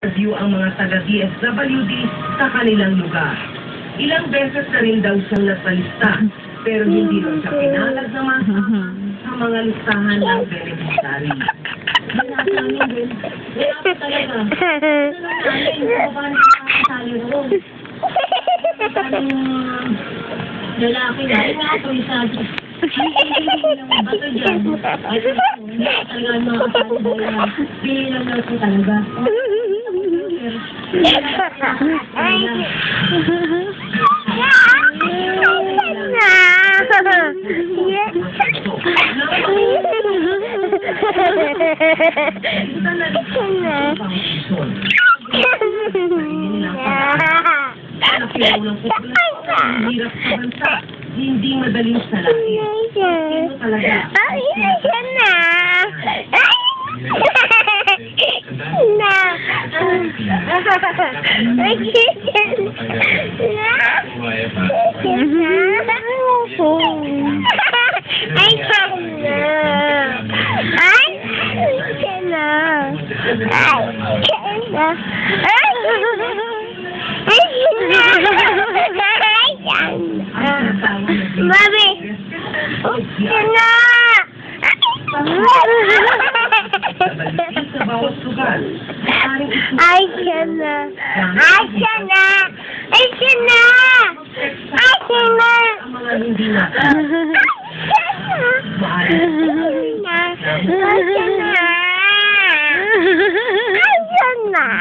Review ang mga taga-DSWD sa kanilang lugar. Ilang beses na rin daw siyang nasalista, pero hindi daw siya pinalag na masama sa mga listahan ng beneficiary. Wala pa talaga. Paano nakakasali roon? Parang lalaki na. Nga ito isa. Hindi lang bato dyan. Ay, hindi talaga makakasali na. Pili lang daw po talaga. Hindi madaling salahin. Sino talaga? Mami! Sina! Ay, sina! Ay, sina! Ay, sina! Ay, sina! Ay, sina!